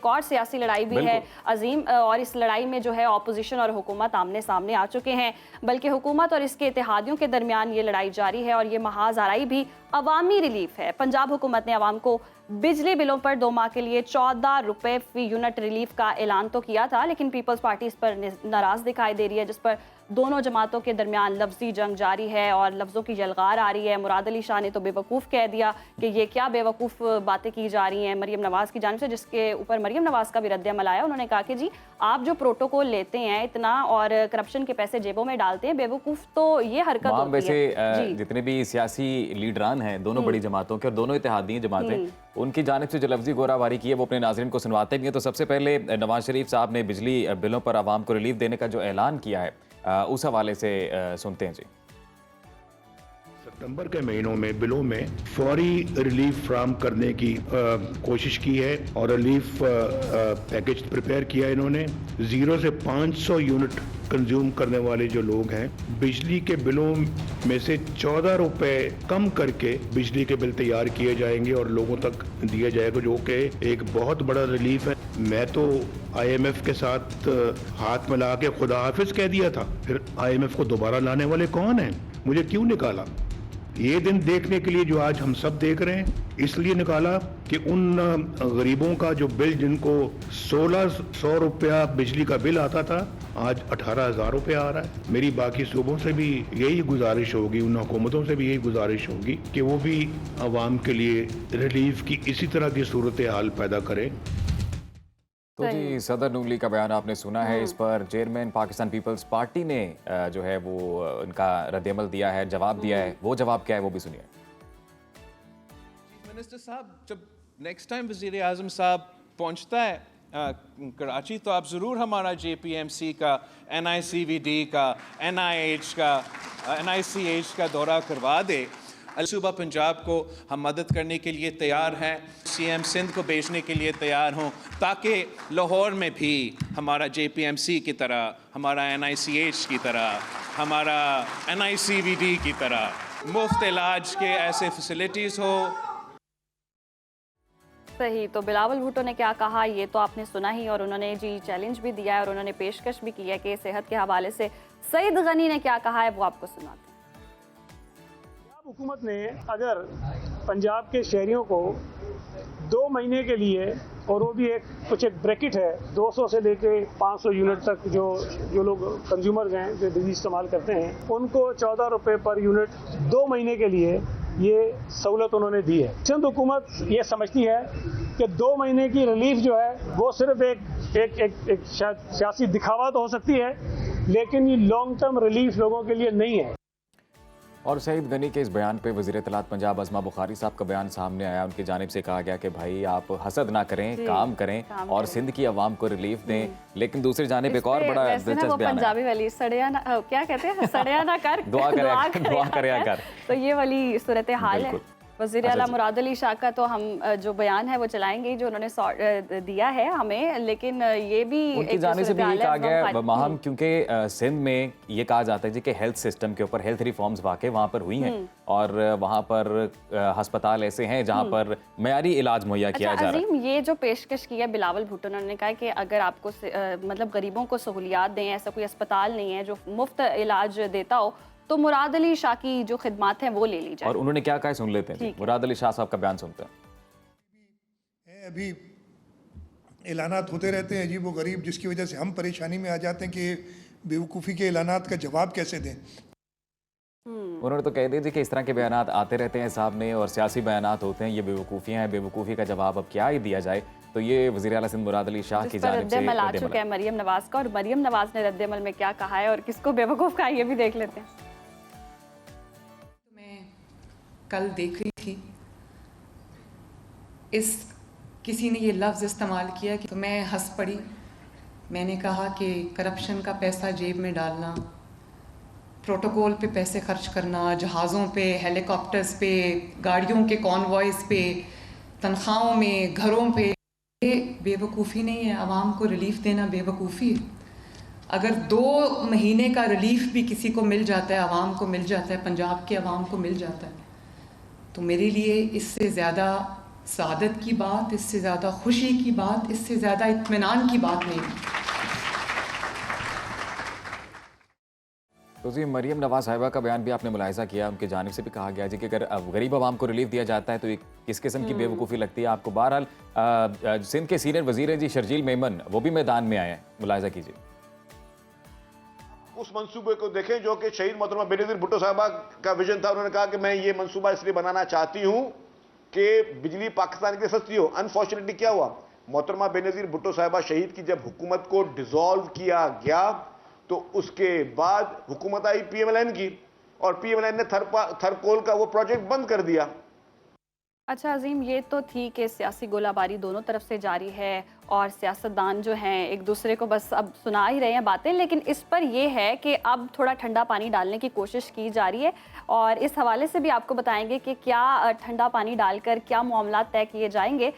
एक और सियासी लड़ाई भी है अजीम, और इस लड़ाई में जो है ऑपोजिशन और हुकूमत आमने सामने आ चुके हैं, बल्कि हुकूमत और इसके इत्तेहादियों के दरमियान ये लड़ाई जारी है। और ये महाज आरई भी अवामी रिलीफ है। पंजाब हुकूमत ने अवाम को बिजली बिलों पर 2 माह के लिए 14 रुपए फी यूनिट रिलीफ का ऐलान तो किया था, लेकिन पीपल्स पार्टी इस पर नाराज दिखाई दे रही है, जिस पर दोनों जमातों के दरमियान लफ्जी जंग जारी है और लफ्जों की यलगार आ रही है। मुराद अली शाह ने तो बेवकूफ़ कह दिया कि ये क्या बेवकूफ़ बातें की जा रही हैं मरीम नवाज़ की जानिब से, जिसके ऊपर मरीम नवाज़ का भी रद्द-ए-अमल आया। उन्होंने कहा कि जी आप जो प्रोटोकॉल लेते हैं इतना और करप्शन के पैसे जेबों में डालते हैं, बेवकूफ़ तो ये हरकत होती वैसे है। जितने भी सियासी लीडरान हैं दोनों बड़ी जमातों के और दोनों इत्तेहादी जमातें, उनकी जानिब से जो लफ्जी गोराबारी की है वो अपने नाज़रीन को सुनवाते भी हैं। तो सबसे पहले नवाज शरीफ साहब ने बिजली बिलों पर आवाम को रिलीफ देने का जो ऐलान किया है उस हवाले से सुनते हैं जी। सितंबर के महीनों में बिलों में फौरी रिलीफ फ्राहम करने की कोशिश की है और रिलीफ पैकेज प्रिपेयर किया है इन्होंने। 0 से 500 यूनिट कंज्यूम करने वाले जो लोग हैं, बिजली के बिलों में से 14 रुपए कम करके बिजली के बिल तैयार किए जाएंगे और लोगों तक दिया जाएगा, जो कि एक बहुत बड़ा रिलीफ है। मैं तो IMF के साथ हाथ मिला के खुदा हाफिज कह दिया था, फिर IMF को दोबारा लाने वाले कौन हैं? मुझे क्यों निकाला? ये दिन देखने के लिए जो आज हम सब देख रहे हैं, इसलिए निकाला कि उन गरीबों का जो बिल, जिनको 1600 रुपया बिजली का बिल आता था, आज 18,000 रुपया आ रहा है। मेरी बाकी सूबों से भी यही गुजारिश होगी, उन हुकूमतों से भी यही गुजारिश होगी कि वो भी आवाम के लिए रिलीफ की इसी तरह की सूरत हाल पैदा करें। तो जी सदर नून लीग का बयान आपने सुना है, इस पर चेयरमैन पाकिस्तान पीपल्स पार्टी ने जो है वो उनका रद्द-ए-अमल दिया है, जवाब दिया है। वो जवाब क्या है वो भी सुनिए। चीफ मिनिस्टर साहब, जब नेक्स्ट टाइम वज़ीर आज़म साहब पहुंचता है कराची, तो आप ज़रूर हमारा JPMC का, NICVD का, NIH का, NICH का दौरा करवा दे। सूबा पंजाब को हम मदद करने के लिए तैयार हैं, CM सिंध को भेजने के लिए तैयार हों, ताकि लाहौर में भी हमारा JPMC की तरह, हमारा NICH की तरह, हमारा NICVD की तरह मुफ्त इलाज के ऐसे फैसिलिटीज़ हो। सही। तो बिलावल भुट्टो ने क्या कहा ये तो आपने सुना ही, और उन्होंने जी चैलेंज भी दिया है और उन्होंने पेशकश भी की है कि सेहत के हवाले से सईद गनी ने क्या कहा है वो आपको सुनाते हैं। हुकूमत ने अगर पंजाब के शहरियों को 2 महीने के लिए, और वो भी कुछ एक ब्रैकेट है 200 से लेके 500 यूनिट तक, जो लोग कंज्यूमर्स हैं जो बिजली इस्तेमाल करते हैं, उनको 14 रुपए पर यूनिट 2 महीने के लिए ये सहूलत उन्होंने दी है। सिंध हुकूमत ये समझती है कि 2 महीने की रिलीफ जो है वो सिर्फ एक सियासी दिखावा तो हो सकती है, लेकिन ये लॉन्ग टर्म रिलीफ लोगों के लिए नहीं है। और सईद गनी के इस बयान पे वज़ीर इत्तलात पंजाब अज़मा बुखारी साहब का बयान सामने आया। उनकी जानिब से कहा गया कि भाई आप हसद ना करें, काम करें और सिंध की आवाम को रिलीफ दें। लेकिन दूसरी जानिब एक और बड़ा दिलचस्प बयान है, पंजाबी वाली सड़िया ना, क्या कहते हैं, सड़िया ना कर दुआ करे कर। तो ये वाली सूरत हाल है। वज़ीर आला मुराद अली शाह का तो हम जो बयान है वो चलाएंगे जो उन्होंने दिया है हमें, लेकिन ये भी उनकी जाने से भी ये कहा गया है माहम, क्योंकि सिंध में ये कहा जाता है जी कि हेल्थ सिस्टम के ऊपर हेल्थ रिफॉर्म्स वाकई वहाँ पर हुई हैं और वहाँ पर अस्पताल ऐसे हैं जहाँ पर मयारी इलाज मुहैया किया जा रहा है। ये जो पेशकश की है बिलावल भुट्टो ने, उन्होंने कहा कि अगर आपको मतलब गरीबों को सहूलियात दें, ऐसा कोई अस्पताल नहीं है जो मुफ्त इलाज देता हो, तो मुराद अली शाह की जो खिदमात हैं वो ले ली जाए। और उन्होंने क्या कहा सुन लेते हैं, मुराद अली शाह साहब का बयान सुनते हैं। अभी ऐलानात होते रहते हैं अजीब व गरीब, जिसकी वजह से हम परेशानी में आ जाते हैं कि बेवकूफ़ी के ऐलानात का जवाब कैसे दें। उन्होंने तो कह दिया जी कि इस तरह के बयानात आते रहते हैं साहब ने, और सियासी बयानात होते हैं, ये बेवकूफ़ियाँ हैं, बेवकूफ़ी का जवाब अब क्या ही दिया जाए। तो ये वज़ीर आला सिंध मुराद अली शाह की जानिब से रद्द-ए-अमल आ चुका है मरियम नवाज का, और मरियम नवाज ने रद्द-ए-अमल में क्या कहा है और किसको बेवकूफ़ कहा ये भी देख लेते हैं। कल देख रही थी किसी ने ये लफ्ज़ इस्तेमाल किया कि तो मैं हंस पड़ी। मैंने कहा कि करप्शन का पैसा जेब में डालना, प्रोटोकॉल पे पैसे खर्च करना, जहाज़ों पे, हेलीकॉप्टर्स पे, गाड़ियों के कॉन्वॉयज़ पे, तनख्वाहों में, घरों पे, ये बेवकूफ़ी नहीं है। आवाम को रिलीफ देना बेवकूफ़ी है। अगर 2 महीने का रिलीफ भी किसी को मिल जाता है, आवाम को मिल जाता है, पंजाब के आवाम को मिल जाता है, तो मेरे लिए इससे ज़्यादा सादत की बात, इससे ज़्यादा खुशी की बात, इससे ज़्यादा इत्मीनान की बात नहीं। तो जी मरियम नवाज साहिबा का बयान भी आपने मुलाहिजा किया, उनकी जानिब से भी कहा गया जी कि अगर गरीब आवाम को रिलीफ दिया जाता है तो ये किस किस्म की बेवकूफ़ी लगती है आपको। बहरहाल सिंध के सीनियर वजीर हैं जी शर्जील मेमन, वो भी मैदान में आए हैं, मुलाहिजा कीजिए। उस मंसूबे को देखें जो कि शहीद मोहतरमा बेनज़ीर भुट्टो साहबा का विजन था। उन्होंने कहा कि मैं ये मंसूबा इसलिए बनाना चाहती हूँ कि बिजली पाकिस्तान के लिए सस्ती हो। अनफॉर्चुनेटली क्या हुआ, मोहतरमा बेनज़ीर भुट्टो साहबा शहीद की जब हुकूमत को डिसॉल्व किया गया तो उसके बाद हुकूमत आई PMLN की, और PMLN ने थरकोल का वो प्रोजेक्ट बंद कर दिया। अच्छा अजीम, ये तो थी कि सियासी गोलाबारी दोनों तरफ से जारी है और सियासतदान जो हैं एक दूसरे को बस अब सुना ही रहे हैं बातें, लेकिन इस पर ये है कि अब थोड़ा ठंडा पानी डालने की कोशिश की जा रही है और इस हवाले से भी आपको बताएंगे कि क्या ठंडा पानी डालकर क्या मामला तय किए जाएंगे।